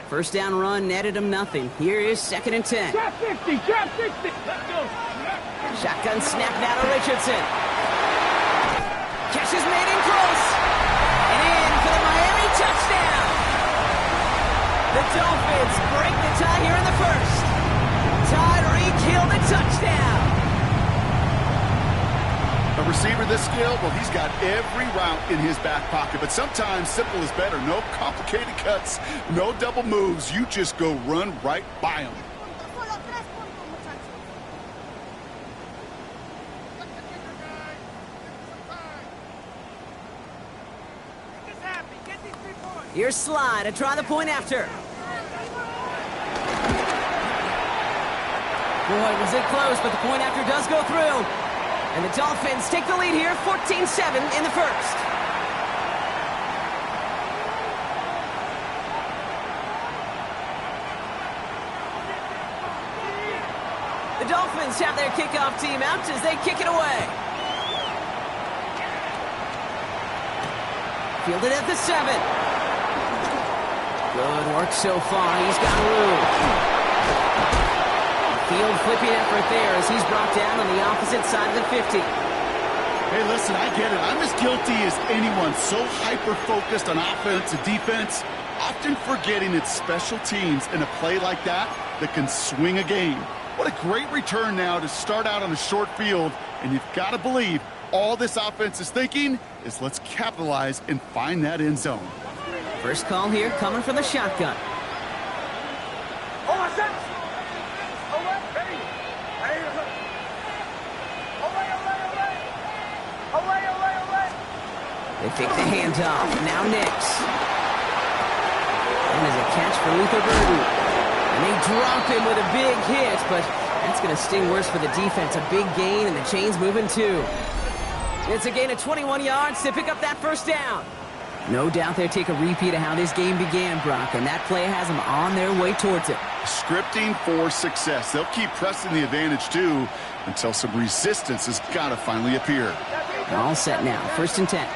First down run netted him nothing. Here is 2nd and 10. Trap 60, trap 60. Let's go. Shotgun snap now to Richardson. Catch is made in close. And in for the Miami touchdown. The Dolphins break the tie here in the first. Tyreek Hill the touchdown. A receiver this skilled, well, he's got every route in his back pocket. But sometimes simple is better. No complicated cuts, no double moves. You just go run right by him. Here's Slide to try the point after. Boy, was it close, but the point after does go through. And the Dolphins take the lead here, 14-7 in the first. The Dolphins have their kickoff team out as they kick it away. Fielded at the 7. Good work so far. He's got room. Field flipping effort there as he's brought down on the opposite side of the 50. Hey, listen, I get it. I'm as guilty as anyone. So hyper-focused on offense and defense, often forgetting it's special teams in a play like that can swing a game. What a great return now to start out on a short field, and you've got to believe all this offense is thinking is let's capitalize and find that end zone. First call here coming from the shotgun. They fake the handoff. Now Nix. And there's a catch for Luther Burden. And they drop him with a big hit, but that's going to sting worse for the defense. A big gain, and the chain's moving too. It's a gain of 21 yards to pick up that first down. No doubt they'll take a repeat of how this game began, Brock, and that play has them on their way towards it. Scripting for success. They'll keep pressing the advantage, too, until some resistance has got to finally appear. All set now. 1st and 10.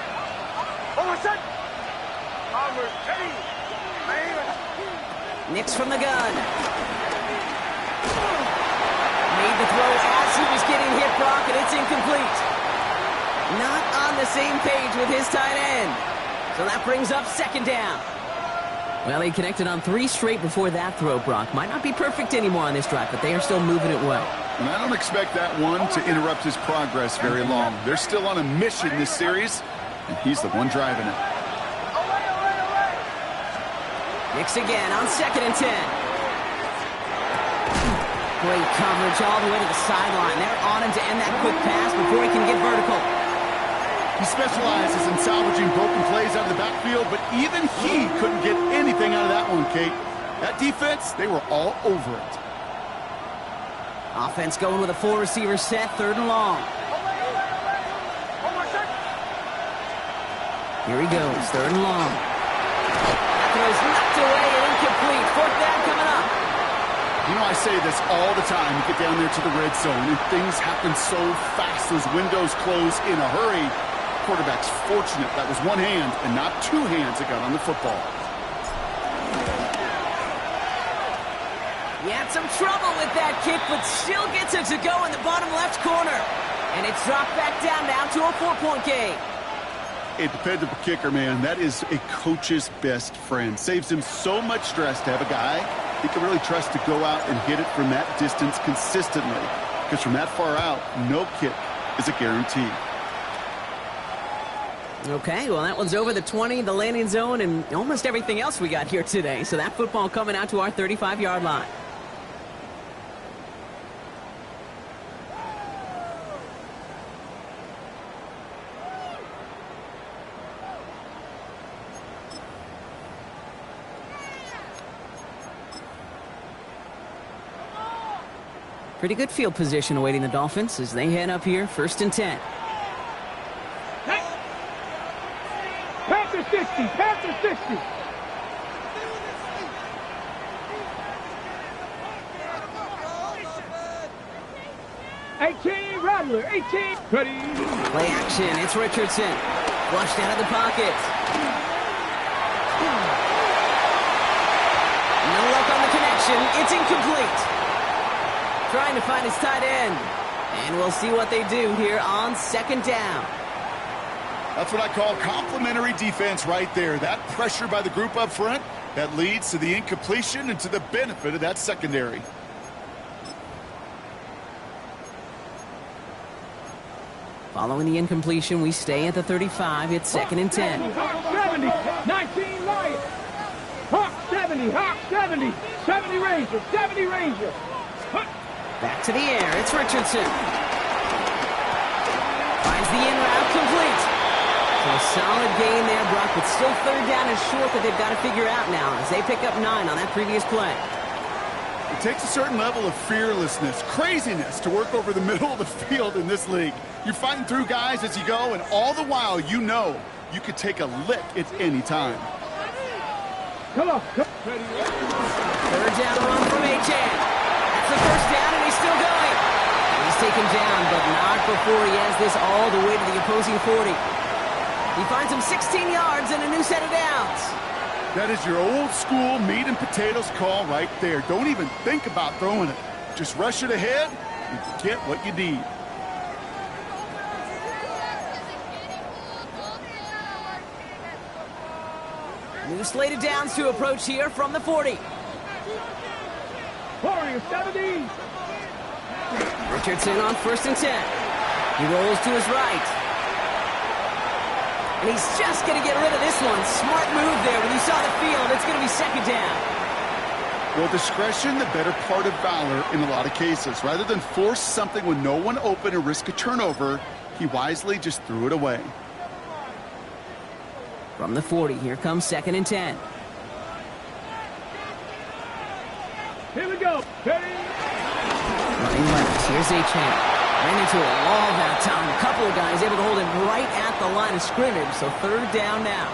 Nix from the gun. Made the throw as he was getting hit, Brock, and it's incomplete. Not on the same page with his tight end. So that brings up 2nd down. Well, he connected on 3 straight before that throw, Brock. Might not be perfect anymore on this drive, but they are still moving it well. And I don't expect that one to interrupt his progress very long. They're still on a mission this series, and he's the one driving it. Nix again on 2nd and 10. Great coverage all the way to the sideline. They're on him to end that quick pass before he can get vertical. He specializes in salvaging broken plays out of the backfield, but even he couldn't get anything out of that one, Kate. That defense, they were all over it. Offense going with a 4-receiver set, 3rd and long. Here he goes, 3rd and long. Throws knocked away and incomplete. 4th down coming up. You know, I say this all the time. You get down there to the red zone, and things happen so fast. Those windows close in a hurry. Quarterback's fortunate that was one hand and not 2 hands that got on the football. He had some trouble with that kick, but still gets it to go in the bottom left corner. And it's dropped back down now to a 4-point game. A dependable kicker, man. That is a coach's best friend. Saves him so much stress to have a guy he can really trust to go out and hit it from that distance consistently. Because from that far out, no kick is a guarantee. Okay, well, that one's over the 20, the landing zone, and almost everything else we got here today. So that football coming out to our 35-yard line. Pretty good field position awaiting the Dolphins as they head up here, 1st and 10. Panther 60, Panther 60. Rattler, 18, ready. Play action, it's Richardson. Flushed out of the pocket. action. It's incomplete. Trying to find his tight end. And we'll see what they do here on second down. That's what I call complimentary defense right there. That pressure by the group up front, that leads to the incompletion and to the benefit of that secondary. Following the incompletion, we stay at the 35. It's second and 10. Hawk 70, 19 Lions. Hawk 70, Hawk 70, 70 Ranger, 70 Ranger. Back to the air. It's Richardson. Finds the in route complete. So a solid gain there, Brock, but still third down and short that they've got to figure out now as they pick up 9 on that previous play. It takes a certain level of fearlessness, craziness to work over the middle of the field in this league. You're fighting through guys as you go, and all the while you know you could take a lick at any time. Come on. Third down run from Achan. That's the first down, and he's still going. He's taken down, but not before he has this all the way to the opposing 40. He finds him 16 yards and a new set of downs. That is your old school meat and potatoes call right there. Don't even think about throwing it. Just rush it ahead and get what you need. New slated downs to approach here from the 40. 40, 70. Richardson on first and 10. He rolls to his right. And he's just going to get rid of this one. Smart move there. When you saw the field, it's going to be second down. Well, discretion, the better part of valor in a lot of cases. Rather than force something with no one open and risk a turnover, he wisely just threw it away. From the 40, here comes second and 10. Here we go. Ready? Running left. Here's Achan. Ran into a wall that time. A couple of guys able to hold him right at the line of scrimmage. So third down now.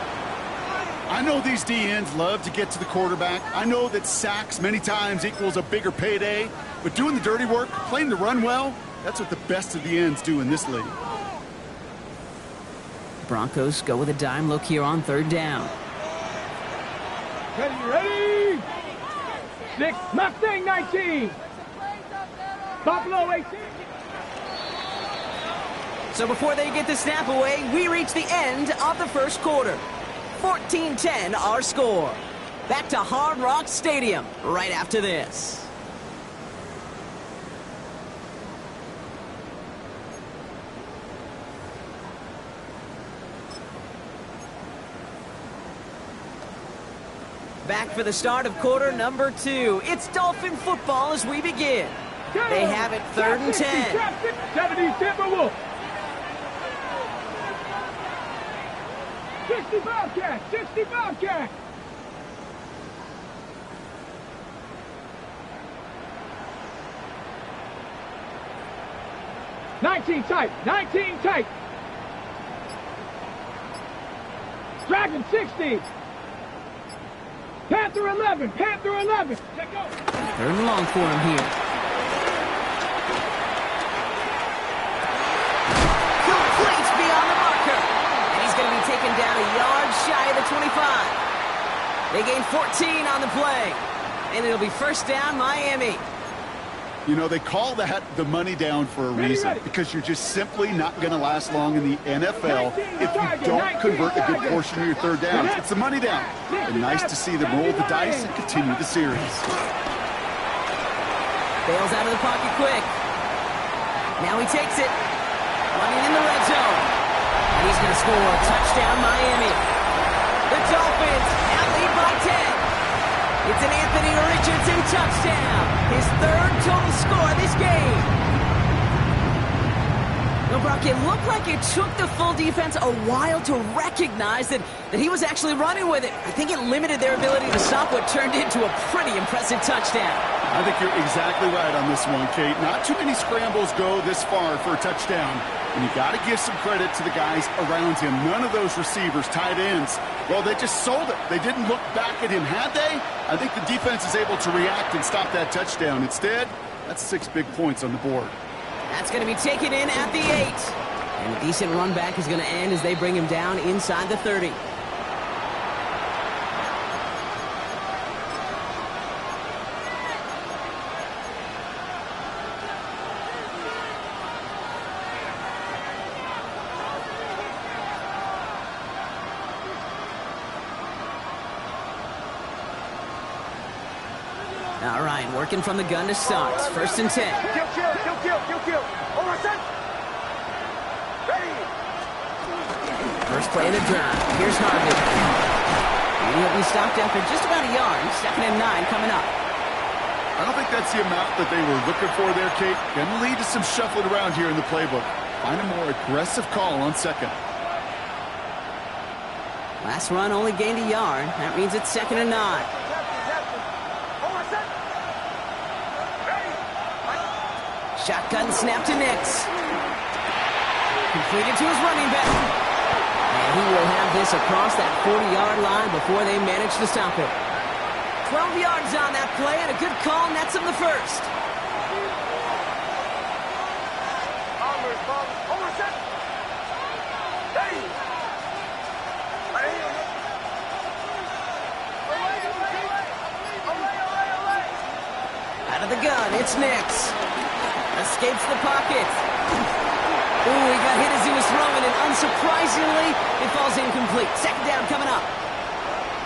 I know these DNs love to get to the quarterback. I know that sacks many times equals a bigger payday. But doing the dirty work, playing the run well, that's what the best of the ends do in this league. Broncos go with a dime look here on third down. Ready? 6, Mustang 19. Buffalo 18. So before they get the snap away, we reach the end of the first quarter. 14-10 our score. Back to Hard Rock Stadium right after this. Back for the start of quarter number 2. It's Dolphin football as we begin. They have it third and 10. 70 Timberwolves. 60 Bobcats. 60 Bobcats. Nineteen tight. Dragon 60. Panther 11. Check go. Third and long for him here. Complete beyond the marker. And he's going to be taken down a yard shy of the 25. They gain 14 on the play. And it'll be first down Miami. You know, they call that the money down for a reason, because you're just simply not going to last long in the NFL if you don't convert a good portion of your third downs. It's the money down. And nice to see them roll the dice and continue the series. Bails out of the pocket quick. Now he takes it. Running in the red zone. And he's going to score. Touchdown Miami. The Dolphins now lead by 10. It's an Anthony Richardson touchdown. His third total score this game. Well, Brock, it looked like it took the full defense a while to recognize that he was actually running with it. I think it limited their ability to stop what turned into a pretty impressive touchdown. I think you're exactly right on this one, Kate. Not too many scrambles go this far for a touchdown. And you got to give some credit to the guys around him. None of those receivers, tight ends, well, they just sold it. They didn't look back at him, had they? I think the defense is able to react and stop that touchdown. Instead, that's 6 big points on the board. That's going to be taken in at the 8. And a decent run back is going to end as they bring him down inside the 30. All right, working from the gun to start. 1st and 10. Kill. Over set. Ready. First play of the drive. Here's Harvey. And he'll be stopped after just about a yard. 2nd and 9 coming up. I don't think that's the amount that they were looking for there, Kate. Going to lead to some shuffling around here in the playbook. Find a more aggressive call on 2nd. Last run only gained a yard. That means it's 2nd and 9. Shotgun snap to Nix. Completed to his running back. And he will have this across that 40-yard line before they manage to stop it. 12 yards on that play, and a good call nets him the first. Out of the gun, it's Nix. Escapes the pocket. Ooh, he got hit as he was throwing, and unsurprisingly, it falls incomplete. 2nd down coming up.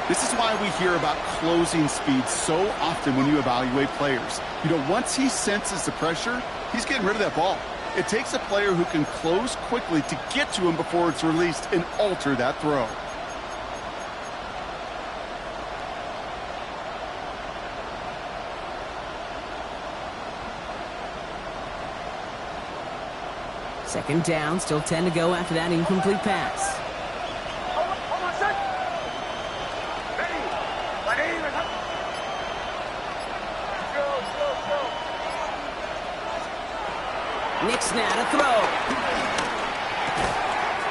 This is why we hear about closing speed so often when you evaluate players. You know, once he senses the pressure, he's getting rid of that ball. It takes a player who can close quickly to get to him before it's released and alter that throw. Second down, still 10 to go after that incomplete pass. Nix now to throw.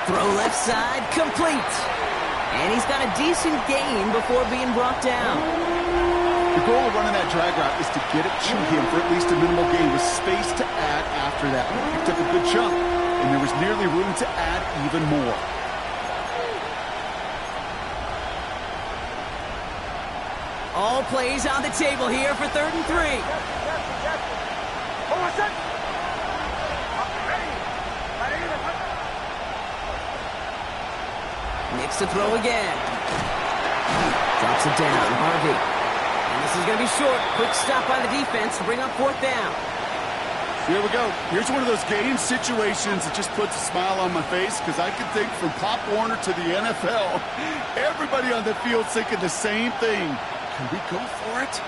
Throw left side, complete. And he's got a decent gain before being brought down. The goal of running that drag route is to get it to him for at least a minimal gain with space to add after that. He took a good chunk, and there was nearly room to add even more. All plays on the table here for 3rd and 3. Nix to throw again. Drops it down, Harvey. And this is going to be short. Quick stop by the defense to bring up 4th down. Here we go. Here's one of those game situations that just puts a smile on my face because I can think from Pop Warner to the NFL. Everybody on the field thinking the same thing. Can we go for it?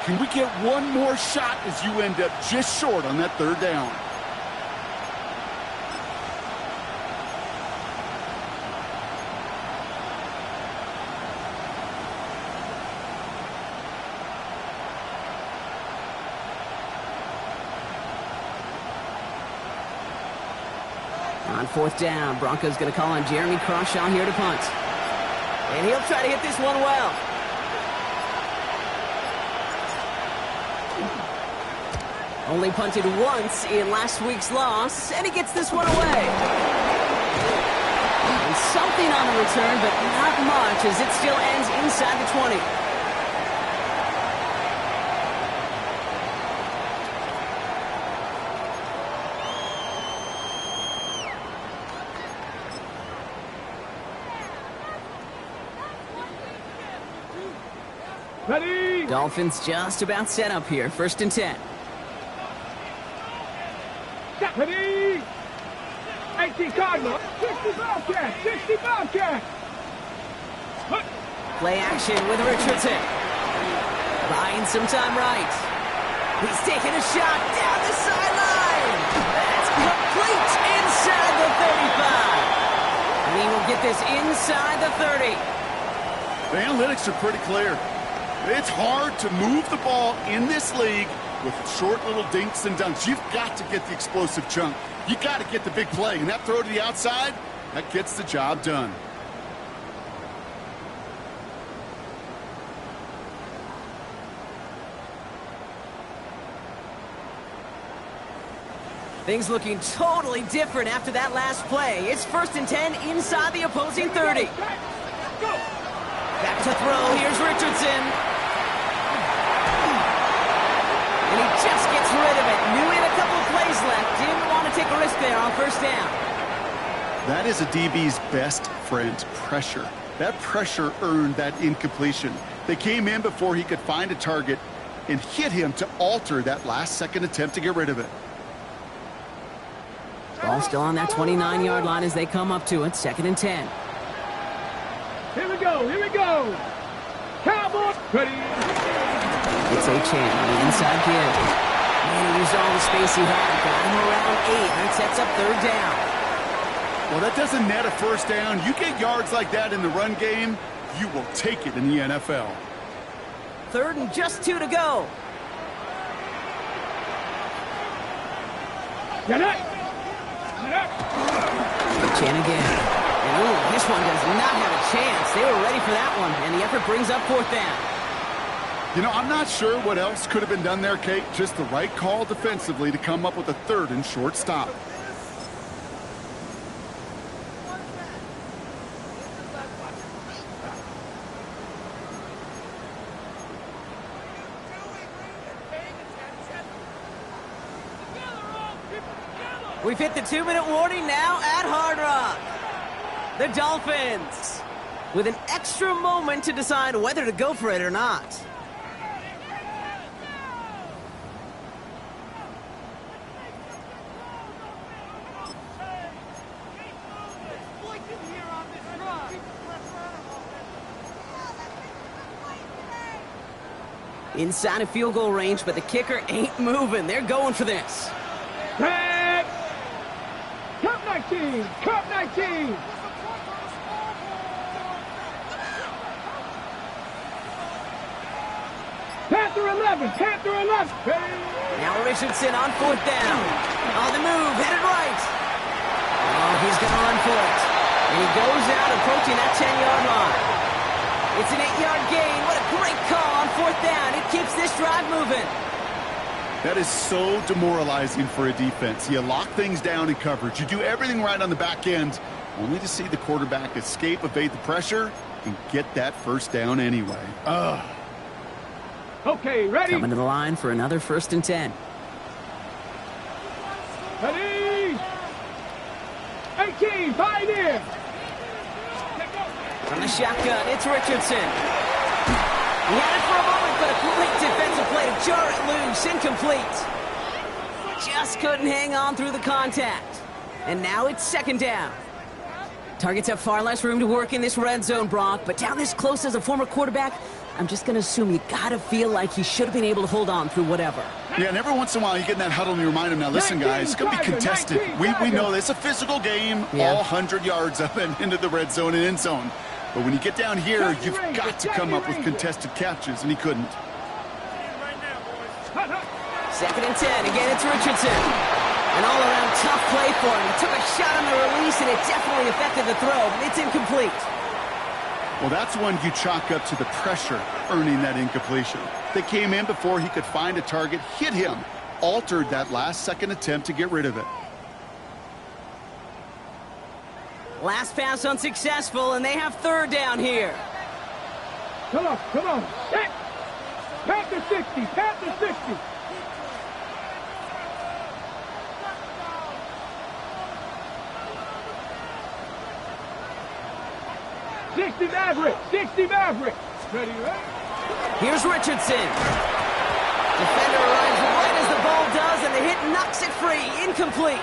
Can we get one more shot as you end up just short on that 3rd down? On 4th down, Broncos going to call on Jeremy Crawshaw here to punt. And he'll try to hit this one well. Only punted once in last week's loss, and he gets this one away. And something on the return, but not much, as it still ends inside the 20. Ready. Dolphins just about set up here. 1st and 10. Ready. 18 Cardinal. 60 Bobcat. 60 Bobcat. Play action with Richardson. Buying some time right. He's taking a shot down the sideline. That's complete inside the 35. And he will get this inside the 30. The analytics are pretty clear. It's hard to move the ball in this league with short little dinks and dunks. You've got to get the explosive chunk. You got to get the big play. And that throw to the outside, that gets the job done. Things looking totally different after that last play. It's 1st and 10 inside the opposing 30. Back to throw. Here's Richardson. And he just gets rid of it. Knew he had a couple of plays left. Didn't want to take a risk there on 1st down. That is a DB's best friend, pressure. That pressure earned that incompletion. They came in before he could find a target, and hit him to alter that last-second attempt to get rid of it. Ball still on that 29-yard line as they come up to it. 2nd and 10. Here we go, here we go. Cowboys, ready. It's Achane on the inside give. Man, he used all the space he had. Got him around 8. That sets up 3rd down. Well, that doesn't net a first down. You get yards like that in the run game, you will take it in the NFL. 3rd and just 2 to go. Get it. Chan again. And ooh, this one does not have a chance. They were ready for that one, and the effort brings up 4th down. You know, I'm not sure what else could have been done there, Kate. Just the right call defensively to come up with a 3rd and short stop. We've hit the 2-minute warning now at Hard Rock. The Dolphins with an extra moment to decide whether to go for it or not. Inside of field goal range, but the kicker ain't moving. They're going for this. Tag. Cup 19, Cup 19. Panther 11, Panther 11. Now Richardson on 4th down. On the move, headed right. Oh, he's going to run for it. And he goes out approaching that 10-yard line. It's an 8-yard gain. What a great call on 4th down. It keeps this drive moving. That is so demoralizing for a defense. You lock things down in coverage. You do everything right on the back end, only to see the quarterback escape, evade the pressure, and get that first down anyway. Ugh. Okay, ready. Coming to the line for another 1st and 10. Ready. 18, Pioneer. From the shotgun, it's Richardson. He had it for a moment, but a great defensive play to jar it loose. Incomplete. Just couldn't hang on through the contact. And now it's 2nd down. Targets have far less room to work in this red zone, Brock, but down this close as a former quarterback, I'm just going to assume you got to feel like he should have been able to hold on through whatever. Yeah, and every once in a while you get in that huddle and you remind him, now listen, guys, it's going to be contested. We know this. It's a physical game, all 100 yards up and into the red zone and end zone. But when you get down here, you've got to come up with contested catches, and he couldn't. 2nd and 10. Again, it's Richardson. An all-around tough play for him. He took a shot on the release, and it definitely affected the throw, but it's incomplete. Well, that's one you chalk up to the pressure earning that incompletion. They came in before he could find a target, hit him, altered that last-second attempt to get rid of it. Last pass unsuccessful, and they have 3rd down here. Come on, come on. Panther 60, Panther 60. Sixty Maverick. Ready, right? Here's Richardson. Defender arrives right as the ball does, and the hit knocks it free. Incomplete.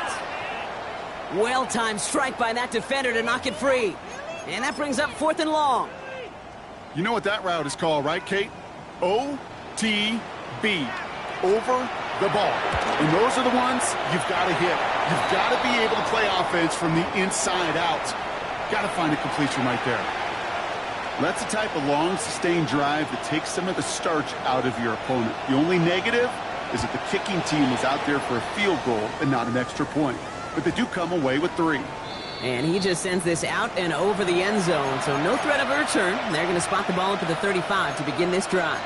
Well-timed strike by that defender to knock it free. And that brings up 4th and long. You know what that route is called, right, Kate? OTB. Over the ball. And those are the ones you've got to hit. You've got to be able to play offense from the inside out. Got to find a completion right there. That's the type of long, sustained drive that takes some of the starch out of your opponent. The only negative is that the kicking team is out there for a field goal and not an extra point. But they do come away with 3. And he just sends this out and over the end zone, so no threat of a return. They're going to spot the ball up at the 35 to begin this drive.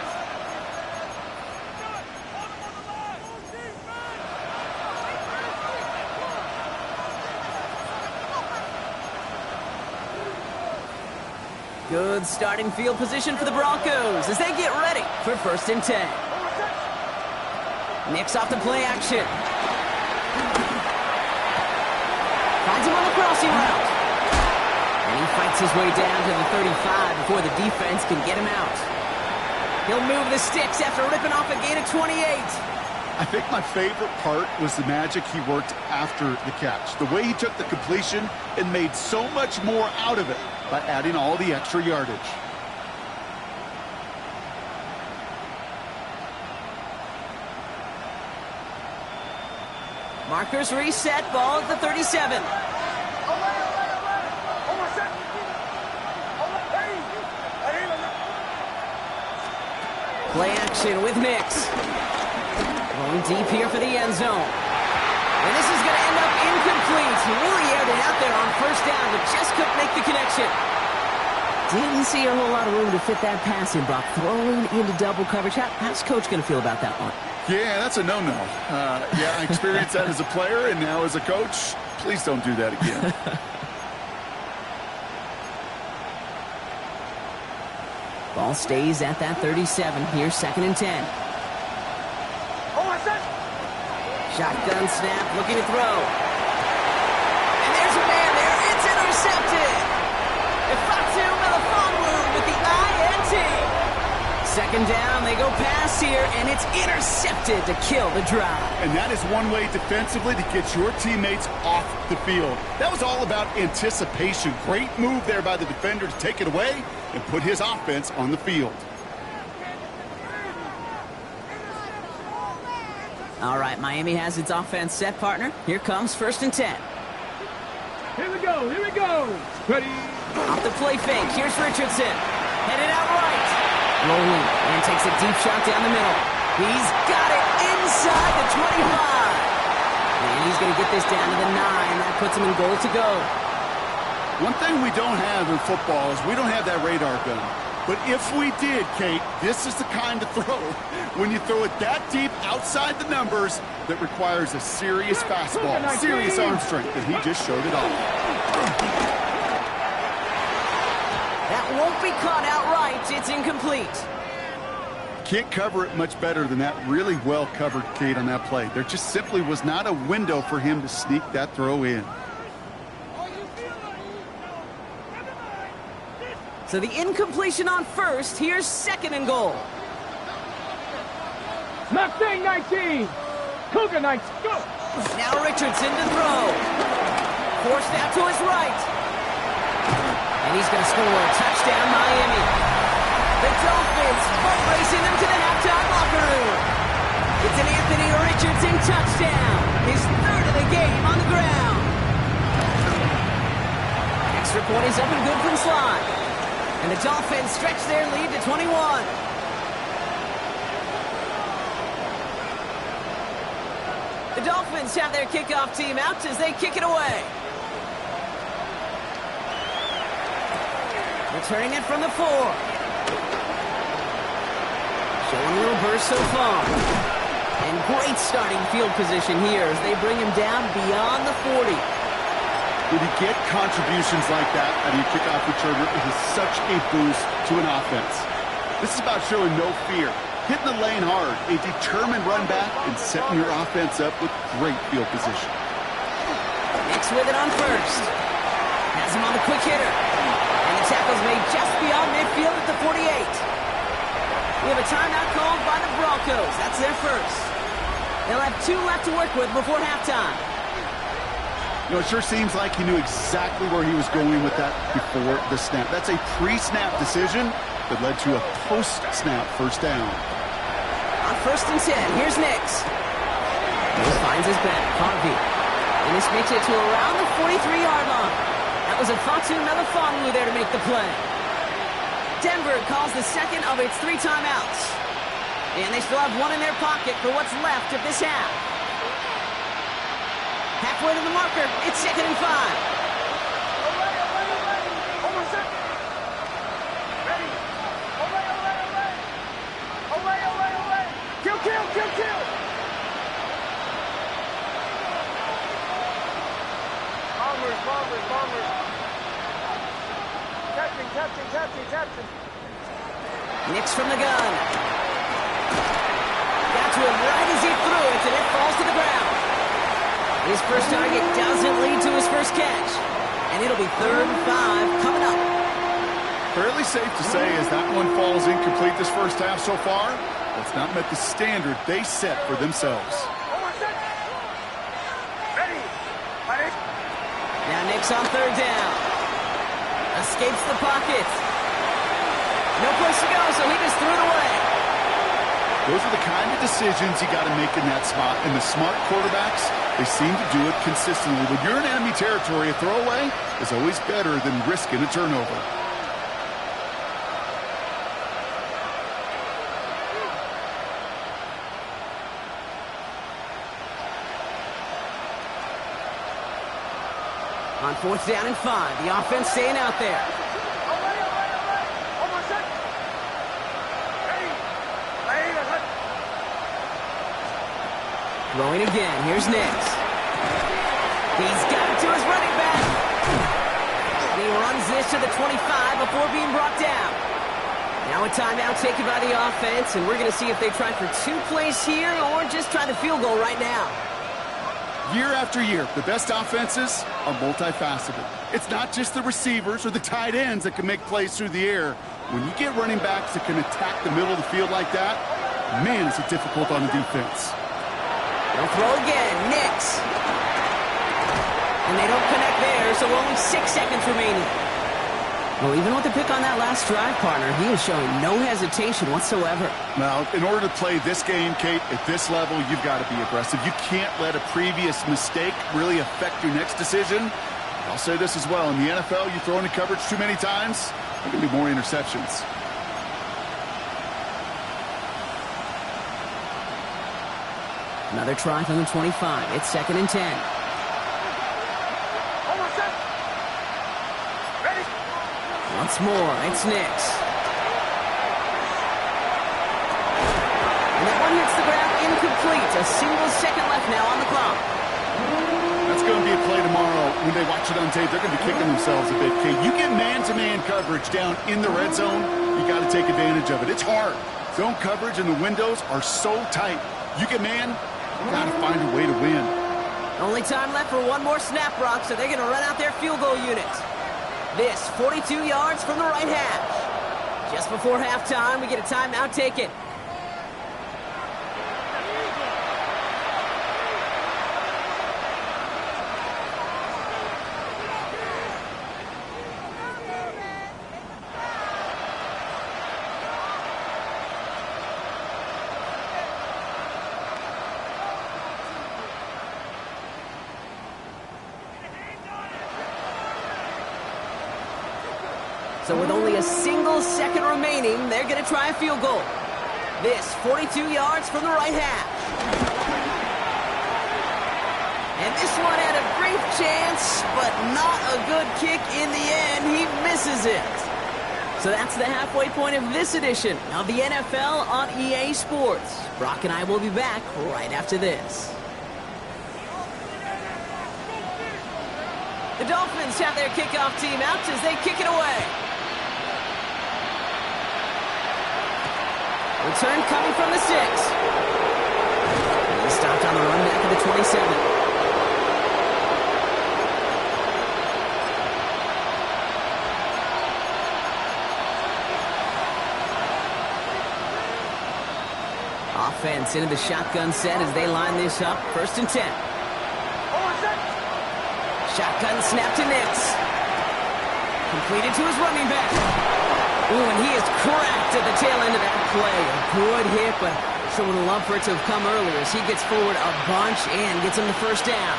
Good starting field position for the Broncos as they get ready for 1st and 10. Nix off the play action. Finds him on the crossing route. And he fights his way down to the 35 before the defense can get him out. He'll move the sticks after ripping off a gain of 28. I think my favorite part was the magic he worked after the catch. The way he took the completion and made so much more out of it by adding all the extra yardage. Markers reset, ball at the 37. Play action with Mix. Going deep here for the end zone. And this is going to end up incomplete. He really aired it out there on first down, but just couldn't make the connection. Didn't see a whole lot of room to fit that pass in, Brock. Throwing into double coverage. How's Coach going to feel about that one? Yeah, that's a no-no. Yeah, I experienced that as a player, and now as a coach, please don't do that again. Ball stays at that 37. Here's 2nd and 10. Shotgun snap, looking to throw. And there's a man there. It's intercepted. Ifatu Melifonwu with the INT. 2nd down, they go pass here, and it's intercepted to kill the drive. And that is one way defensively to get your teammates off the field. That was all about anticipation. Great move there by the defender to take it away and put his offense on the field. All right, Miami has its offense set, partner. Here comes 1st and 10. Here we go, here we go. Ready? Off the play fake, here's Richardson. Headed out right. Rolling, and takes a deep shot down the middle. He's got it inside the 25. And he's going to get this down to the 9. That puts him in goal to go. One thing we don't have in football is we don't have that radar gun. But if we did, Kate, this is the kind of throw, when you throw it that deep outside the numbers, that requires a serious fastball, serious arm strength, and he just showed it off. That won't be caught outright. It's incomplete. Can't cover it much better than that. Really well covered, Kate, on that play. There just simply was not a window for him to sneak that throw in. So the incompletion on first. Here's 2nd and goal. Mustang 19. Cougar 19. Go. Now Richardson to throw. Forced out to his right. And he's going to score a touchdown, Miami. The Dolphins foot racing them to the halftime locker room. It's an Anthony Richardson touchdown. His 3rd of the game on the ground. Extra point is up and good from Slide. And the Dolphins stretch their lead to 21. The Dolphins have their kickoff team out as they kick it away. Returning it from the 4. Showing a little burst so far. And great starting field position here as they bring him down beyond the 40. When you get contributions like that out of your kickoff returner, it is such a boost to an offense. This is about showing no fear, hitting the lane hard, a determined run back, and setting your offense up with great field position. Next with it on first. Has him on the quick hitter. And the tackle's made just beyond midfield at the 48. We have a timeout called by the Broncos. That's their first. They'll have 2 left to work with before halftime. You know, it sure seems like he knew exactly where he was going with that before the snap. That's a pre-snap decision that led to a post-snap first down. On 1st and 10, here's Nix. This finds his back, Harvey. And this makes it to around the 43-yard line. That was Ifatu Melifonwu there to make the play. Denver calls the 2nd of its 3 timeouts. And they still have 1 in their pocket for what's left of this half. Halfway to the marker, it's 2nd and 5. Kill. Bombers. Captain. Nix from the gun. Got to him right as he threw it, and it falls to the ground. His first target doesn't lead to his first catch. And it'll be 3rd and 5 coming up. Fairly safe to say as that one falls incomplete at this first half so far, it's not met the standard they set for themselves. Now Nick's on third down. Escapes the pocket. No place to go, so he just threw it away. Those are the kind of decisions you got to make in that spot. And the smart quarterbacks, they seem to do it consistently. When you're in enemy territory, a throwaway is always better than risking a turnover. On fourth down and 5, the offense staying out there. Throwing again. Here's Nix. He's got it to his running back. And he runs this to the 25 before being brought down. Now a timeout taken by the offense, and we're going to see if they try for 2 plays here or just try the field goal right now. Year after year, the best offenses are multifaceted. It's not just the receivers or the tight ends that can make plays through the air. When you get running backs that can attack the middle of the field like that, man, is it difficult on the defense. They'll throw again. Nix. And they don't connect there, so only 6 seconds remaining. Well, even with the pick on that last drive, partner, he is showing no hesitation whatsoever. Now, in order to play this game, Kate, at this level, you've got to be aggressive. You can't let a previous mistake really affect your next decision. I'll say this as well. In the NFL, you throw into coverage too many times, there can be more interceptions. Another try from the 25. It's 2nd and 10. Once more, it's Nix. And that one hits the ground incomplete. A single second left now on the clock. That's going to be a play tomorrow. When they watch it on tape, they're going to be kicking themselves a bit, Kate. You get man-to-man coverage down in the red zone, you got to take advantage of it. It's hard. Zone coverage and the windows are so tight. You get man, you got to find a way to win. Only time left for one more snap, Brock, so they're going to run out their field goal unit. This, 42 yards from the right hash. Just before halftime, we get a timeout taken. So with only a single second remaining, they're going to try a field goal. This, 42 yards from the right half. And this one had a brief chance, but not a good kick in the end. He misses it. So that's the halfway point of this edition of the NFL on EA Sports. Brock and I will be back right after this. The Dolphins have their kickoff team out as they kick it away. Return coming from the 6. He stopped on the run back of the 27. Offense into the shotgun set as they line this up. 1st and 10. Shotgun snap to Nix. Completed to his running back. Ooh, and he is cracked at the tail end of that play. A good hit, but sure would have loved for it to have come earlier as he gets forward a bunch and gets him the 1st down.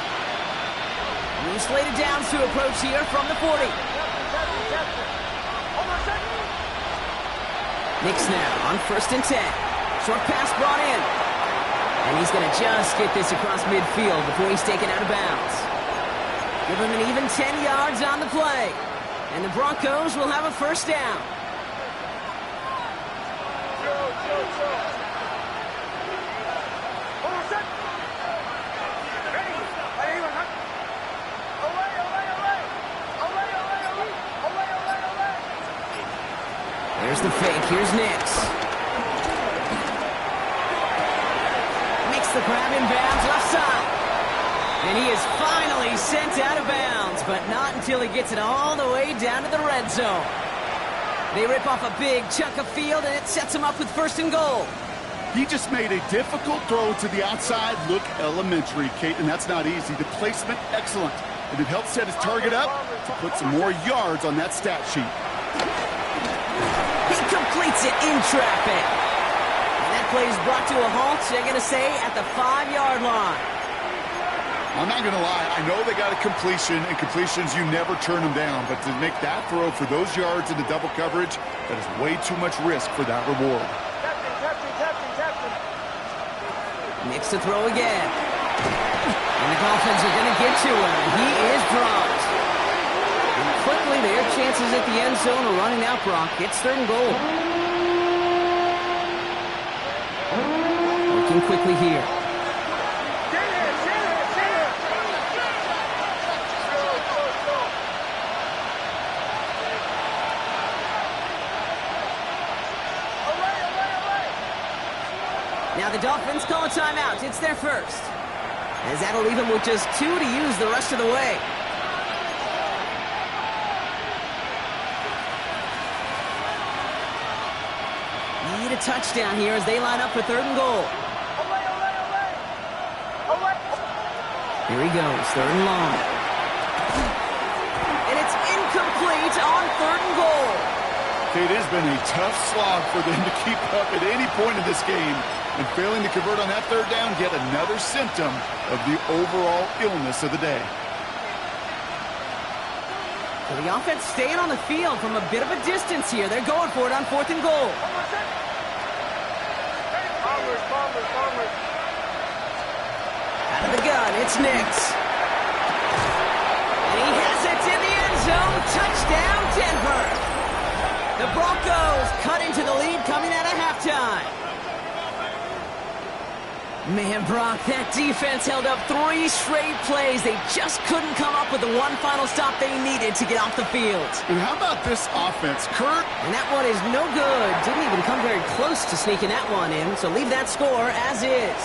New slated downs to approach here from the 40. Nix now on 1st and 10. Short pass brought in. And he's going to just get this across midfield before he's taken out of bounds. Give him an even 10 yards on the play. And the Broncos will have a 1st down. There's the fake. Here's Nix. Makes the grab in bounds left side. And he is finally sent out of bounds, but not until he gets it all the way down to the red zone. They rip off a big chunk of field, and it sets them up with 1st and goal. He just made a difficult throw to the outside look elementary, Kate, and that's not easy. The placement, excellent. And it helped set his target up to put some more yards on that stat sheet. He completes it in traffic. And that play is brought to a halt, they're going to say, at the 5-yard line. I'm not going to lie. I know they got a completion, and completions, you never turn them down. But to make that throw for those yards into double coverage, that is way too much risk for that reward. Makes the throw again. And the Dolphins are going to get to him. He is dropped. And quickly, their chances at the end zone are running out, Brock. It's 3rd and goal. Working quickly here. Now the Dolphins call a timeout. It's their first. As that'll leave them with just 2 to use the rest of the way. Need a touchdown here as they line up for 3rd and goal. Here he goes, 3rd and long. And it's incomplete on 3rd and goal. It has been a tough slog for them to keep up at any point in this game. And failing to convert on that 3rd down, yet another symptom of the overall illness of the day. So the offense staying on the field from a bit of a distance here. They're going for it on 4th and goal. Out of the gun, it's Nix. And he has it in the end zone. Touchdown, Denver. The Broncos cut into the lead coming out of halftime. Man, Brock, that defense held up 3 straight plays. They just couldn't come up with the one final stop they needed to get off the field. And how about this offense, Kurt? And that one is no good. Didn't even come very close to sneaking that one in, so leave that score as is.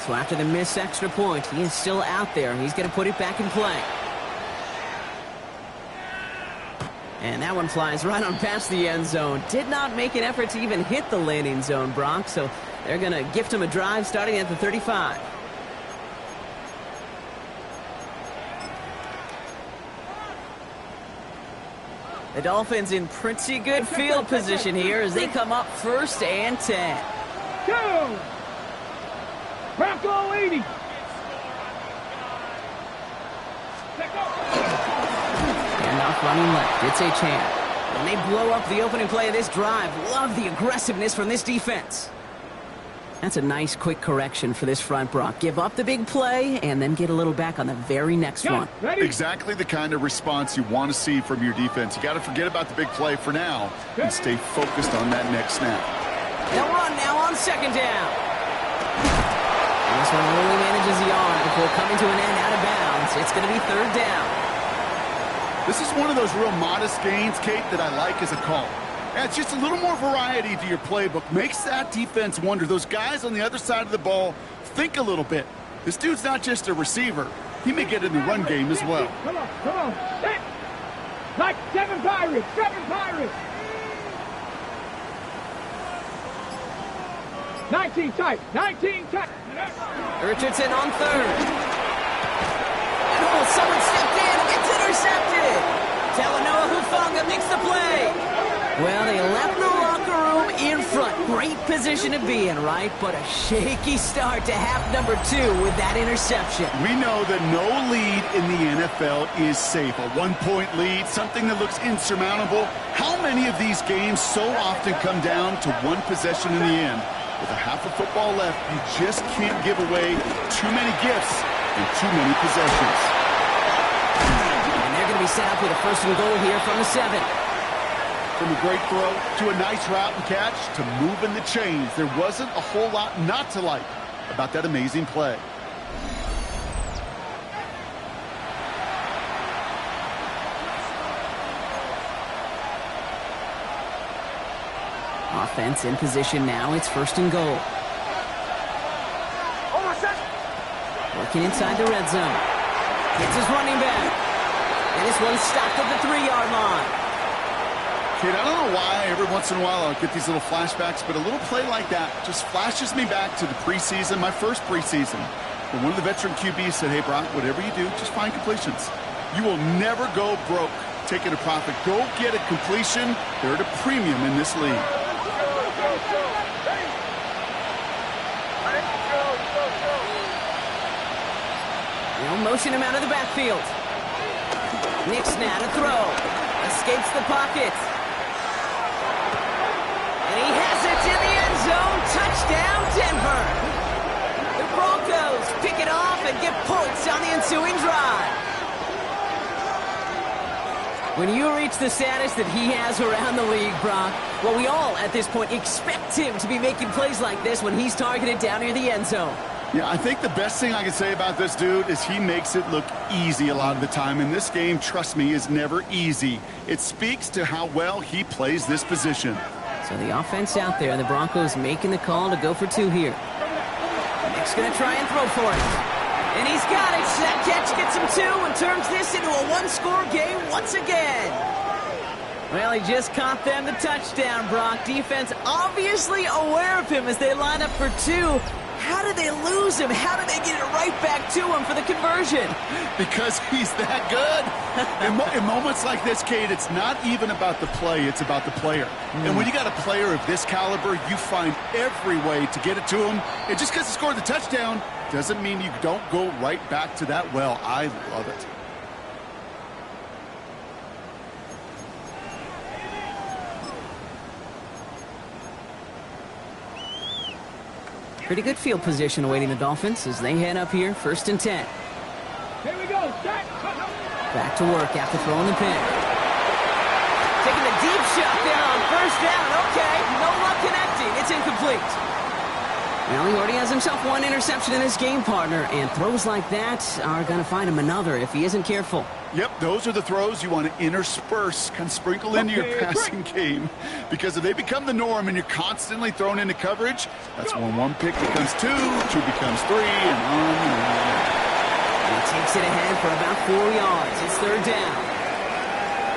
So after the missed extra point, he is still out there. He's going to put it back in play. And that one flies right on past the end zone. Did not make an effort to even hit the landing zone, Brock. So they're going to gift him a drive starting at the 35. The Dolphins in pretty good field position here as they come up 1st and 10. Go! Bronco 80. Off running left. It's a chance. And they blow up the opening play of this drive. Love the aggressiveness from this defense. That's a nice quick correction for this front, Brock. Give up the big play and then get a little back on the very next one. Exactly the kind of response you want to see from your defense. You got to forget about the big play for now and stay focused on that next snap. They'll run now on 2nd down. And this one only manages the arm before coming to an end out of bounds. It's going to be 3rd down. This is one of those real modest gains, Kate, that I like as a call. Yeah, it's just a little more variety to your playbook. Makes that defense wonder. Those guys on the other side of the ball think a little bit. This dude's not just a receiver. He may get in the run game as well. Come on. Sit. Like 7 Pirates. 7 Pirates. 19 tight. 19 tight. Richardson on 3rd. Oh, someone stepped in. It's intercepted. Talanoa Hufanga makes the play. Well, they left the locker room in front. Great position to be in, right? But a shaky start to half number 2 with that interception. We know that no lead in the NFL is safe. A 1-point lead, something that looks insurmountable. How many of these games so often come down to one possession in the end? With a half of football left, you just can't give away too many gifts and too many possessions. And they're going to be set up with a 1st and goal here from the 7. From a great throw to a nice route and catch to moving the chains, there wasn't a whole lot not to like about that amazing play. Offense in position now. It's 1st and goal. Working inside the red zone. It's his running back. And this one's stopped at the 3-yard line. Kate, I don't know why every once in a while I'll get these little flashbacks, but a little play like that just flashes me back to the preseason, my first preseason. But one of the veteran QBs said, hey, Brock, whatever you do, just find completions. You will never go broke taking a profit. Go get a completion. They're at a premium in this league. They'll motion him out of the backfield. Nick's now to throw. Escapes the pocket. And he has it in the end zone. Touchdown, Denver. The Broncos pick it off and get points on the ensuing drive. When you reach the status that he has around the league, Brock, well, we all at this point expect him to be making plays like this when he's targeted down near the end zone. Yeah, I think the best thing I can say about this dude is he makes it look easy a lot of the time. And this game, trust me, is never easy. It speaks to how well he plays this position. So the offense out there, the Broncos making the call to go for 2 here. Nick's going to try and throw for it. And he's got it. That catch gets him 2 and turns this into a 1-score game once again. Well, he just caught them the touchdown, Brock. Defense obviously aware of him as they line up for 2. How did they lose him? How did they get it right back to him for the conversion? Because he's that good. In moments like this, Kate, it's not even about the play, it's about the player. And when you got a player of this caliber, you find every way to get it to him. And just because he scored the touchdown doesn't mean you don't go right back to that well. I love it. Pretty good field position awaiting the Dolphins as they head up here, 1st and 10. Here we go. Back to work after throwing the pick. Taking a deep shot there on 1st down. Okay, no luck connecting. It's incomplete. Well, he already has himself 1 interception in his game, partner, and throws like that are going to find him another if he isn't careful. Yep, those are the throws you want to intersperse, kind of sprinkle into your passing game. Because if they become the norm and you're constantly thrown into coverage, that's when 1 pick becomes 2, 2 becomes 3, and on and on. And he takes it ahead for about 4 yards. It's 3rd down.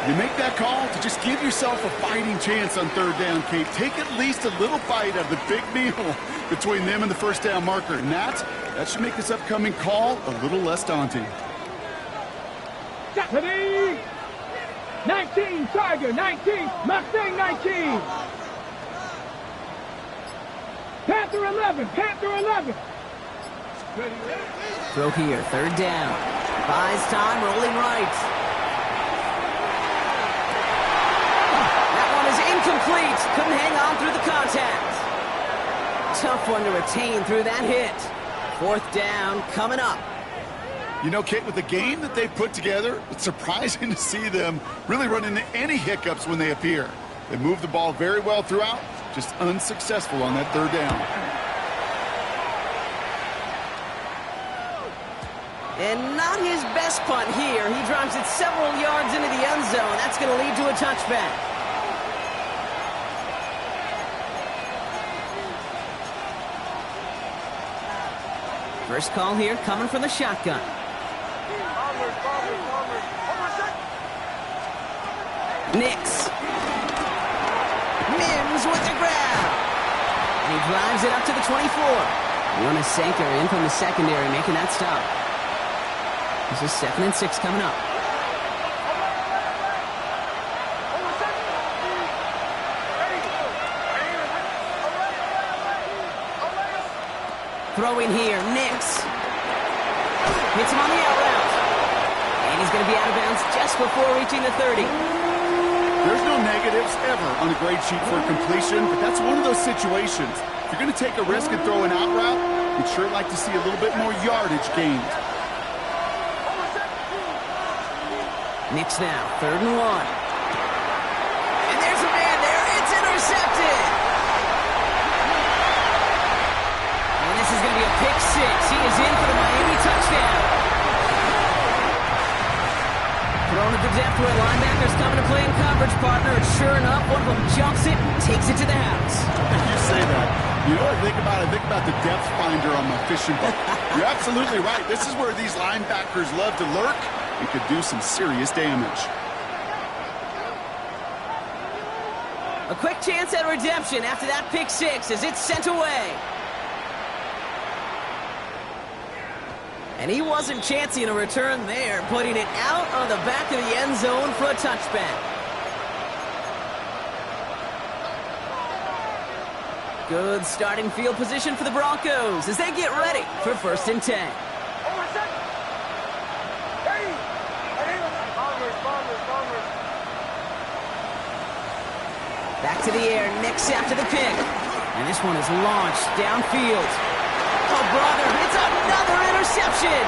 You make that call to just give yourself a fighting chance on 3rd down, Kate. Take at least a little bite of the big meal between them and the 1st down marker. And that should make this upcoming call a little less daunting. 19, Tiger, 19, Mustang 19. Panther 11, Panther 11. Throw here, 3rd down. Buys time, rolling right. That one is incomplete. Couldn't hang on through the contact. Tough one to retain through that hit. 4th down coming up. You know, Kate, with the game that they've put together, it's surprising to see them really run into any hiccups when they appear. They move the ball very well throughout, just unsuccessful on that 3rd down. And not his best punt here. He drives it several yards into the end zone. That's going to lead to a touchback. First call here coming from the shotgun. Nix. Mims with the grab. And he drives it up to the 24. Wanasenka in from the secondary making that stop. This is 2nd and 6 coming up. Throwing here, Nix. Hits him on the out route. And he's going to be out of bounds just before reaching the 30. There's no negatives ever on a grade sheet for a completion, but that's one of those situations. If you're going to take a risk and throw an out route, you'd sure like to see a little bit more yardage gained. Nix now, 3rd and 1. And there's a man there. It's intercepted. And this is going to be a pick 6. He is in for the Miami touchdown. Thrown at the depth where linebackers coming to play in coverage, partner. And sure enough, one of them jumps it and takes it to the house. You say that. You know what I think about? I think about the depth finder on my fishing boat. You're absolutely right. This is where these linebackers love to lurk. It could do some serious damage. A quick chance at redemption after that pick six as it's sent away. And he wasn't chancing a return there, putting it out on the back of the end zone for a touchback. Good starting field position for the Broncos as they get ready for 1st and 10. Back to the air, next after the pick. And this one is launched downfield. Oh, brother, it's another interception.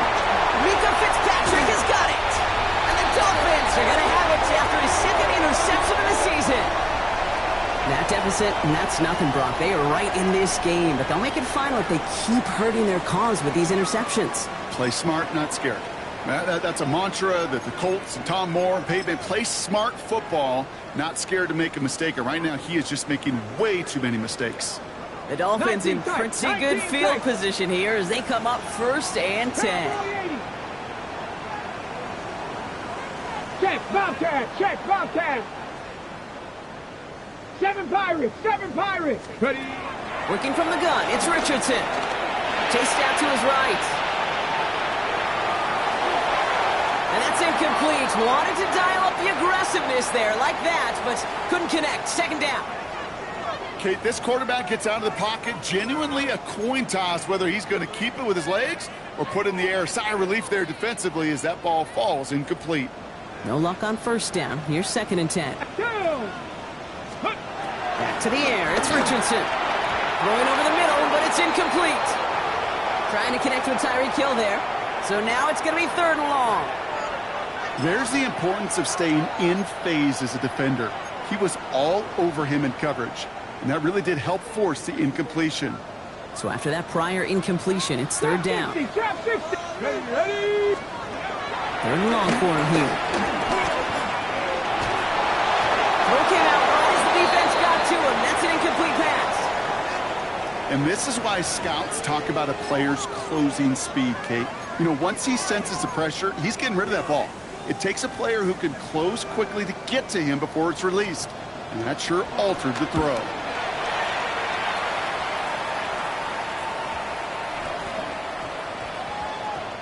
Mika Fitzpatrick has got it. And the Dolphins are going to have it after his 2nd interception of the season. That deficit, and that's nothing, Brock. They are right in this game, but they'll make it final if they keep hurting their cause with these interceptions. Play smart, not scared. That's a mantra that the Colts and Tom Moore and Peyton play smart football, not scared to make a mistake. And right now, he is just making way too many mistakes. The Dolphins in pretty good field position here as they come up 1st and 10. Check, Bobcat, check, Bobcat. 7 Pirates, 7 Pirates. Ready? Working from the gun, it's Richardson. Chased out to his right. And that's incomplete. Wanted to dial up the aggressiveness there like that, but couldn't connect. 2nd down. Okay, this quarterback gets out of the pocket, genuinely a coin toss whether he's going to keep it with his legs or put it in the air. Sigh of relief there defensively as that ball falls incomplete. No luck on 1st down. Here's 2nd and 10. Back to the air. It's Richardson. Throwing over the middle, but it's incomplete. Trying to connect with Tyreek Hill there. So now it's going to be 3rd and long. There's the importance of staying in phase as a defender. He was all over him in coverage, and that really did help force the incompletion. So after that prior incompletion, it's 3rd down. 3rd and long for him here. Throw came out right as the defense got to him. That's an incomplete pass. And this is why scouts talk about a player's closing speed, Kate. You know, once he senses the pressure, he's getting rid of that ball. It takes a player who can close quickly to get to him before it's released. And that sure altered the throw.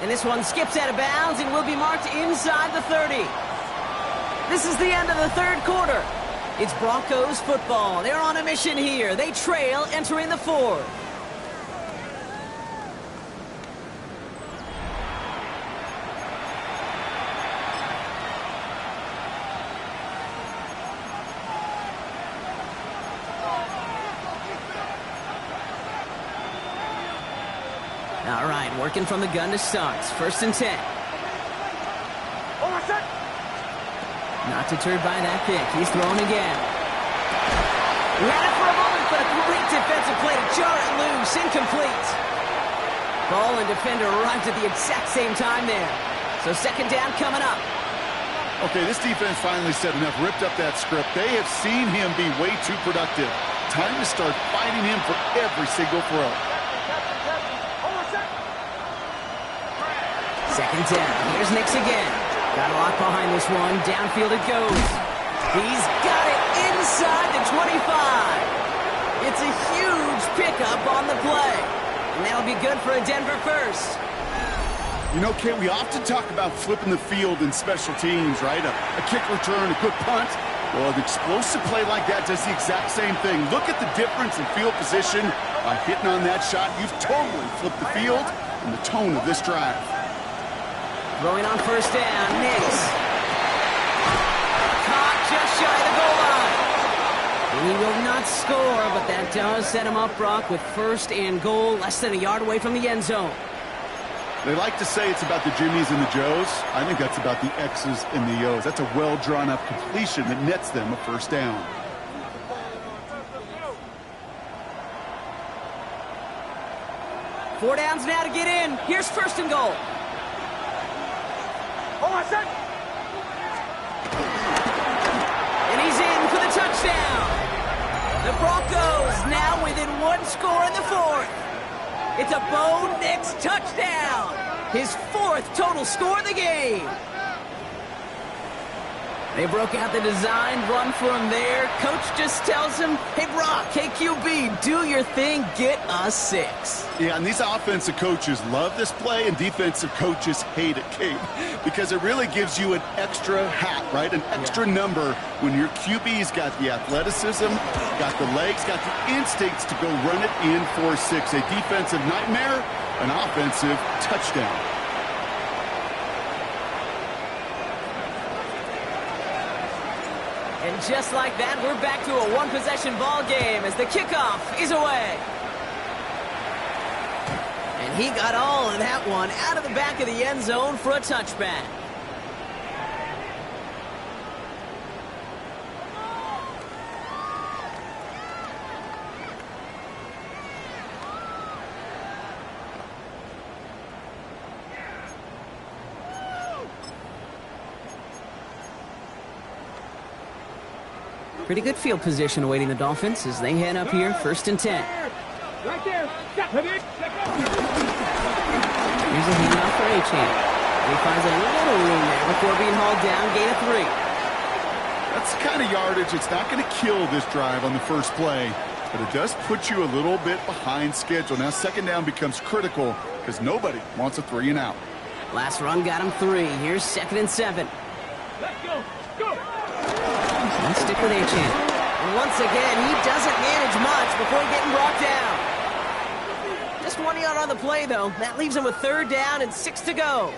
And this one skips out of bounds and will be marked inside the 30. This is the end of the 3rd quarter. It's Broncos football. They're on a mission here. They trail entering the 4th. All right, working from the gun to start. 1st and 10. Not deterred by that pick. He's throwing again. Ran it for a moment, but a great defensive play to jar it loose. Incomplete. Ball and defender arrived at the exact same time there. So 2nd down coming up. Okay, this defense finally said enough, ripped up that script. They have seen him be way too productive. Time to start fighting him for every single throw. 2nd down. Here's Nix again. Got a lock behind this one. Downfield it goes. He's got it inside the 25. It's a huge pickup on the play. And that'll be good for a Denver first. You know, Kate, we often talk about flipping the field in special teams, right? A kick return, a good punt. Well, an explosive play like that does the exact same thing. Look at the difference in field position. By hitting on that shot, you've totally flipped the field and the tone of this drive. Throwing on 1st down, Nix. Caught just shy of the goal line. And he will not score, but that does set him up, Brock, with 1st and goal, less than a yard away from the end zone. They like to say it's about the Jimmies and the Joes. I think that's about the X's and the O's. That's a well-drawn-up completion that nets them a 1st down. Four downs now to get in. Here's 1st and goal. And he's in for the touchdown. The Broncos now within one score in the fourth. It's a Bo Nix touchdown. His fourth total score of the game. They broke out the design run for him there. Coach just tells him, hey, Brock, hey, QB, do your thing, get us 6. Yeah, and these offensive coaches love this play, and defensive coaches hate it, Kate, because it really gives you an extra hat, right? An extra number when your QB's got the athleticism, got the legs, got the instincts to go run it in for 6. A defensive nightmare, an offensive touchdown. And just like that, we're back to a one-possession ball game as the kickoff is away. And he got all of that one out of the back of the end zone for a touchback. Pretty good field position awaiting the Dolphins as they head up here, 1st and 10. Right there. Here's a handoff for Achane. He finds a little room there before being hauled down, gain of 3. That's the kind of yardage. It's not going to kill this drive on the first play, but it does put you a little bit behind schedule. Now 2nd down becomes critical because nobody wants a 3 and out. Last run got him 3. Here's 2nd and 7. Let's go. Go. Let's stick with Achane. And once again, he doesn't manage much before getting brought down. Just 1 yard on the play, though. That leaves him with 3rd down and 6 to go.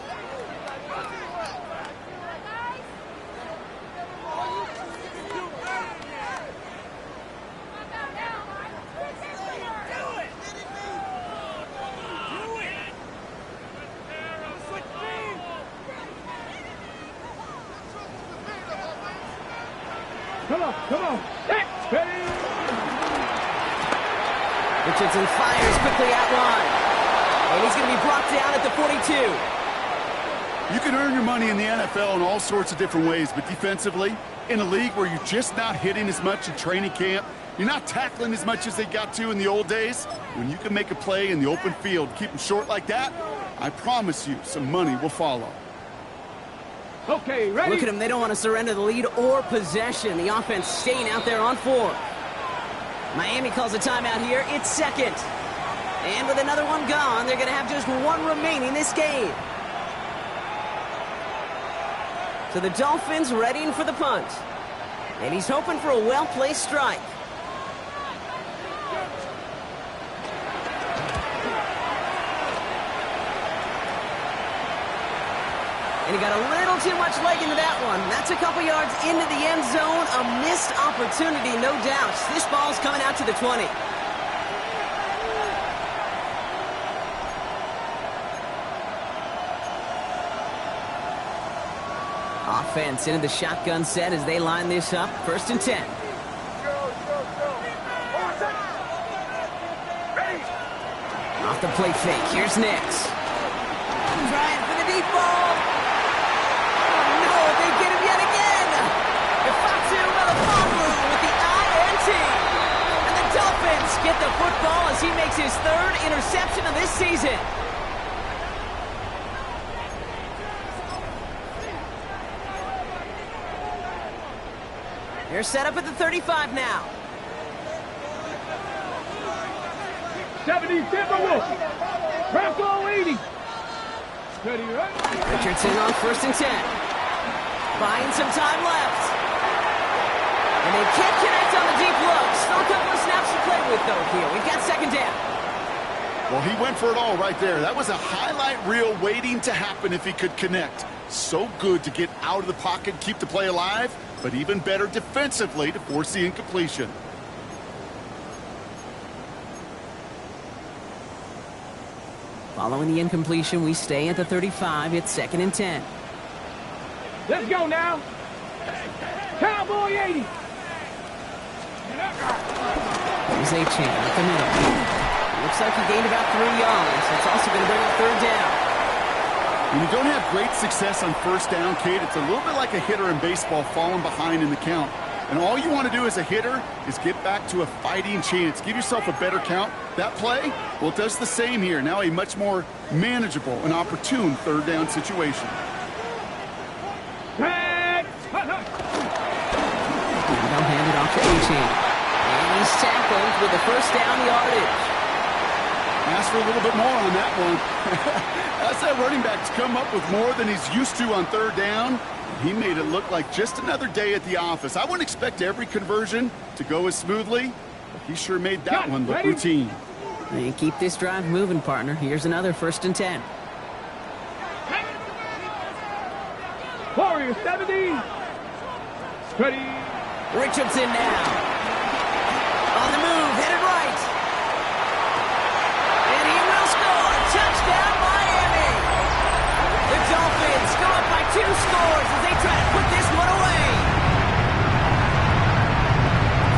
Come on. Richardson fires quickly out wide. And he's going to be brought down at the 42. You can earn your money in the NFL in all sorts of different ways, but defensively, in a league where you're just not hitting as much in training camp, you're not tackling as much as they got to in the old days, when you can make a play in the open field, keep them short like that, I promise you some money will follow. Okay, ready? Look at them. They don't want to surrender the lead or possession. The offense staying out there on 4. Miami calls a timeout here. It's 2nd. And with another one gone, they're going to have just 1 remaining this game. So the Dolphins readying for the punt. And he's hoping for a well-placed strike. And he got a little too much leg into that one. That's a couple yards into the end zone. A missed opportunity, no doubt. This ball's coming out to the 20. Offense into the shotgun set as they line this up. 1st and 10. Off the play fake. Here's Nix. Trying for the deep ball. Get the football as he makes his 3rd interception of this season. They're set up at the 35 now. 70, Timberwolves. Bronco 80. Steady, right? Richardson on 1st and 10. Buying some time left. And they can't connect on the deep look. Still a couple of snaps to play with, though, here. We've got 2nd down. Well, he went for it all right there. That was a highlight reel waiting to happen if he could connect. So good to get out of the pocket, keep the play alive, but even better defensively to force the incompletion. Following the incompletion, we stay at the 35. It's 2nd and 10. Let's go now. Cowboy 80. Here's Achane at the middle. Looks like he gained about 3 yards. That's also going to bring up 3rd down. When you don't have great success on 1st down, Kate, it's a little bit like a hitter in baseball falling behind in the count. And all you want to do as a hitter is get back to a fighting chance. Give yourself a better count. That play, well, it does the same here. Now a much more manageable and opportune third down situation. Tag! They'll hand it off to A-Chain. And he's tackled with the first down yardage. Ask for a little bit more on that one. That's that running back to come up with more than he's used to on third down. He made it look like just another day at the office. I wouldn't expect every conversion to go as smoothly, but he sure made that one look routine. And keep this drive moving, partner. Here's another 1st and 10. Warrior 70. Ready. Richardson now. On the move, headed right. And he will score. Touchdown, Miami. The Dolphins go up by 2 scores as they try to put this one away.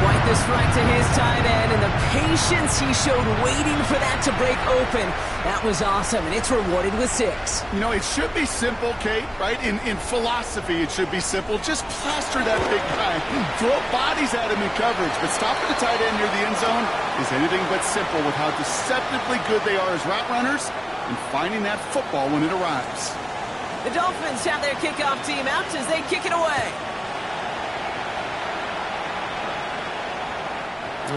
Quite the strike to his tight end, and the patience he showed waiting for that to break open. That was awesome, and it's rewarded with 6. You know, it should be simple, Kate, right? In philosophy, it should be simple. Just plaster that big guy. Throw bodies at him in coverage, but stopping the tight end near the end zone is anything but simple with how deceptively good they are as route runners and finding that football when it arrives. The Dolphins have their kickoff team out as they kick it away.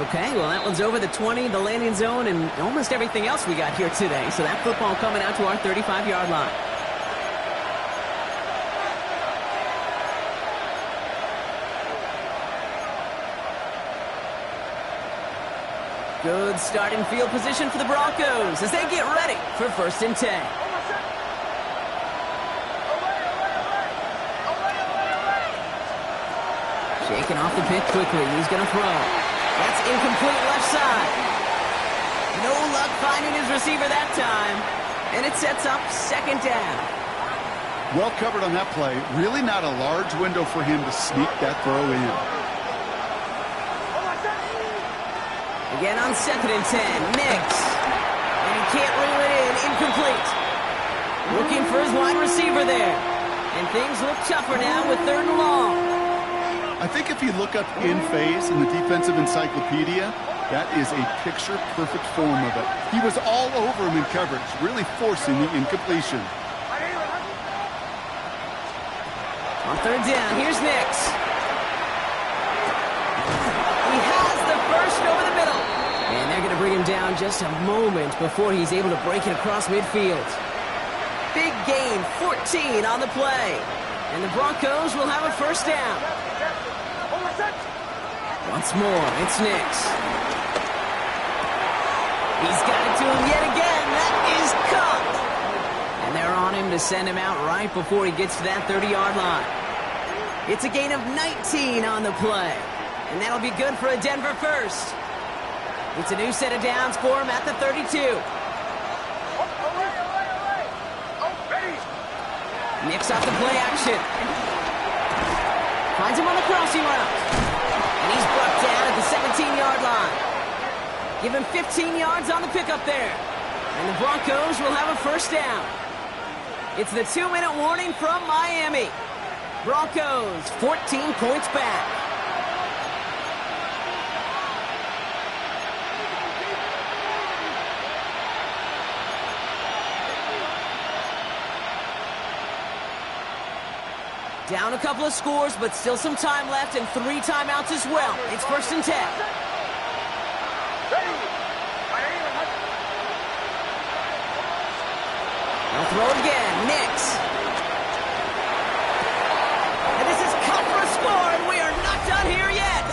Okay, well, that one's over the 20, the landing zone, and almost everything else we got here today. So that football coming out to our 35-yard line. Good starting field position for the Broncos as they get ready for 1st and 10. Shaking off the pick quickly. He's going to throw. That's incomplete left side. No luck finding his receiver that time. And it sets up 2nd down. Well covered on that play. Really not a large window for him to sneak that throw in. Again on 2nd and 10. Nix. And he can't reel it in. Incomplete. Looking for his wide receiver there. And things look tougher now with 3rd and long. I think if you look up in phase in the defensive encyclopedia, that is a picture-perfect form of it. He was all over him in coverage, really forcing the incompletion. On 3rd down, here's Nix. He has the first over the middle. And they're going to bring him down just a moment before he's able to break it across midfield. Big gain, 14 on the play. And the Broncos will have a 1st down. Once more, it's Nix. He's got it to him yet again. That is caught. And they're on him to send him out right before he gets to that 30-yard line. It's a gain of 19 on the play. And that'll be good for a Denver 1st. It's a new set of downs for him at the 32. Nix off the play action. Finds him on the crossing route. And he's brought down at the 17-yard line. Give him 15 yards on the pickup there. And the Broncos will have a 1st down. It's the 2-minute warning from Miami. Broncos 14 points back. Down a couple of scores, but still some time left and 3 timeouts as well. It's 1st and 10. They'll throw again. Nix. And this is cut for a score, and we are not done here yet.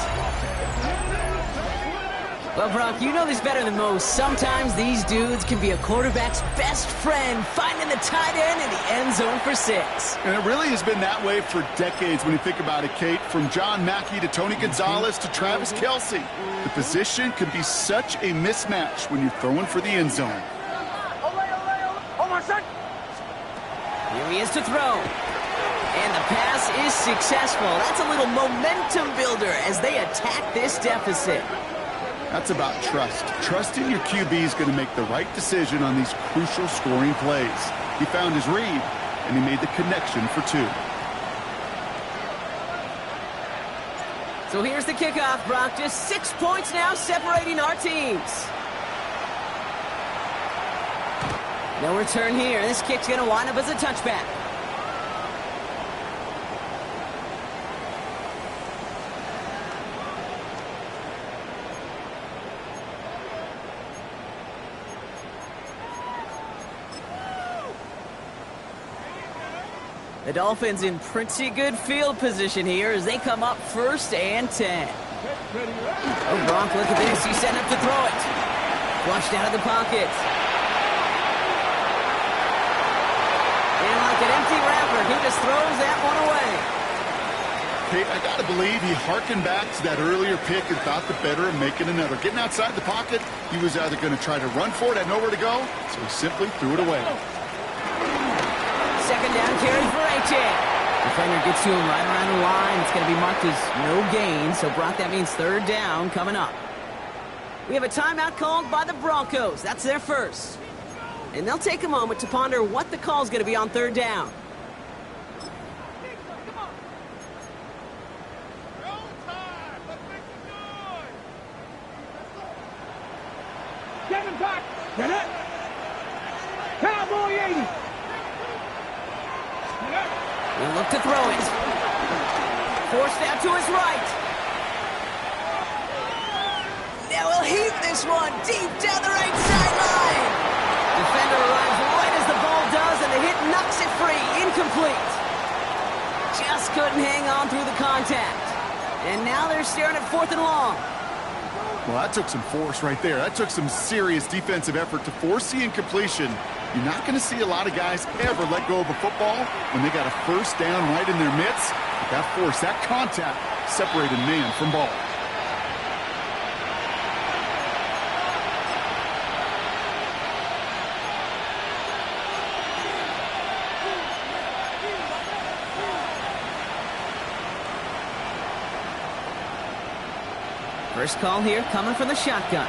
Well, Brock, you know this better than most. Sometimes these dudes can be a quarterback's best friend, finding the tight end in the end zone for 6. And it really has been that way for decades when you think about it, Kate. From John Mackey to Tony Gonzalez to Travis Kelce. The position can be such a mismatch when you're throwing for the end zone. Here he is to throw. And the pass is successful. That's a little momentum builder as they attack this deficit. That's about trust. Trusting your QB is going to make the right decision on these crucial scoring plays. He found his read, and he made the connection for 2. So here's the kickoff, Brock. Just 6 points now separating our teams. No return here. This kick's going to wind up as a touchback. The Dolphins in pretty good field position here as they come up 1st and 10. Oh, Gronk, look at this. He's setting up to throw it. Flushed out of the pocket. And like an empty wrapper, he just throws that one away. Hey, I got to believe he harkened back to that earlier pick and thought the better of making another. Getting outside the pocket, he was either going to try to run for it, had nowhere to go, so he simply threw it away. Second down carry for A-Chain. Defender gets to him right around the line. It's going to be marked as no gain. So, Brock, that means 3rd down coming up. We have a timeout called by the Broncos. That's their first. And they'll take a moment to ponder what the call is going to be on 3rd down. Seven back. Get it. Cowboy 80. He'll look to throw it. Forced out to his right. Now he'll heave this one deep down the right sideline. Defender arrives right as the ball does, and the hit knocks it free. Incomplete. Just couldn't hang on through the contact. And now they're staring at 4th and long. Well, that took some force right there. That took some serious defensive effort to force the incompletion. You're not going to see a lot of guys ever let go of a football when they got a 1st down right in their midst. But that force, that contact, separated man from ball. First call here coming from the shotgun.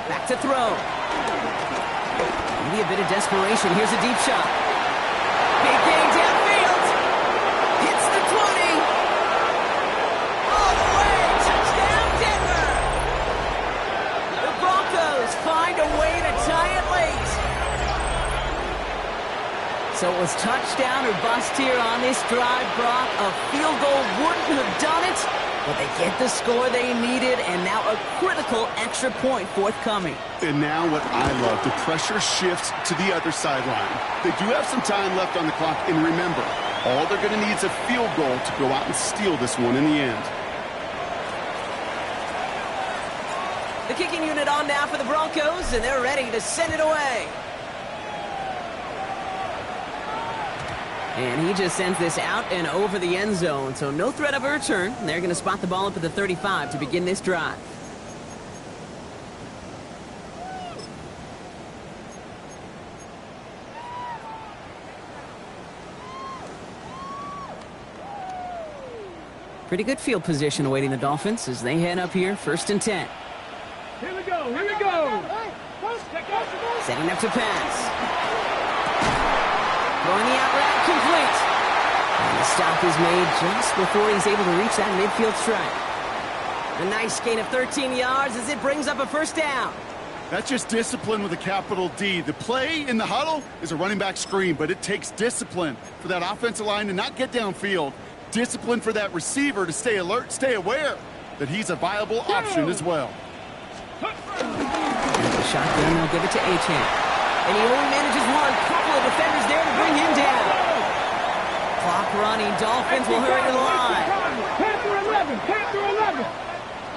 Back to throw. Maybe a bit of desperation. Here's a deep shot. Big gain downfield. Hits the 20. All the way. Touchdown, Denver. The Broncos find a way to tie it late. So it was touchdown or bust here on this drive, Brock. A field goal wouldn't have done it. But they get the score they needed, and now a critical extra point forthcoming. And now what I love, the pressure shifts to the other sideline. They do have some time left on the clock, and remember, all they're going to need is a field goal to go out and steal this one in the end. The kicking unit on now for the Broncos, and they're ready to send it away. And he just sends this out and over the end zone, so no threat of a return. They're going to spot the ball up at the 35 to begin this drive. Pretty good field position awaiting the Dolphins as they head up here, 1st and 10. Here we go. Here we go. Setting up to pass. Throwing the out route complete. And the stop is made just before he's able to reach that midfield strike. A nice gain of 13 yards as it brings up a 1st down. That's just discipline with a capital D. The play in the huddle is a running back screen, but it takes discipline for that offensive line to not get downfield. Discipline for that receiver to stay alert, stay aware that he's a viable option as well. And the shotgun, they'll give it to A-Chain. And he only manages one. Couple of defenders there to bring him down. Clock running. Dolphins will hurry to the line. Panther 11. Panther 11.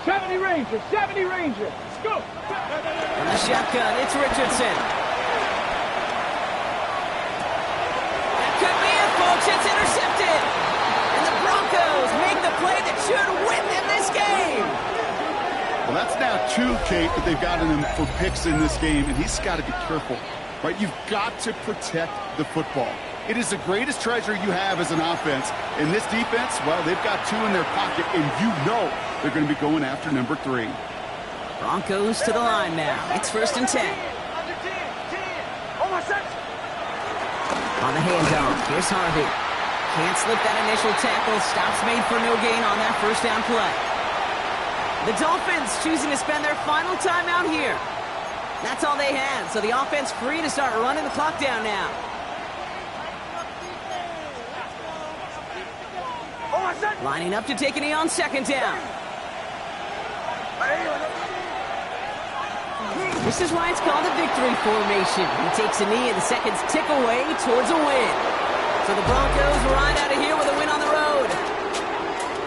70 Rangers. 70 Rangers. Let's go. On the shotgun, it's Richardson. That could be it, folks. It's intercepted. And the Broncos make the play that should win them this game. Well, that's now 2, Kate, that they've gotten him for picks in this game, and he's got to be careful, right? You've got to protect the football. It is the greatest treasure you have as an offense. And this defense, well, they've got 2 in their pocket, and you know they're going to be going after number 3. Broncos to the line now. It's 1st and 10. On the handoff, here's Harvey. Can't slip that initial tackle. Stops made for no gain on that 1st down play. The Dolphins choosing to spend their final time out here. That's all they had, so the offense free to start running the clock down now. Lining up to take a knee on 2nd down. This is why it's called a victory formation. He takes a knee and the seconds tick away towards a win. So the Broncos ride out of here with a win on the road.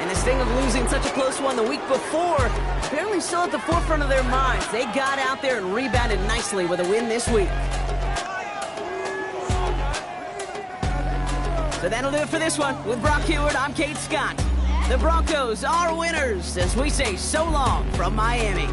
And this thing of losing such a close one the week before, apparently still at the forefront of their minds. They got out there and rebounded nicely with a win this week. So that'll do it for this one. With Brock Heward, I'm Kate Scott. The Broncos are winners as we say so long from Miami.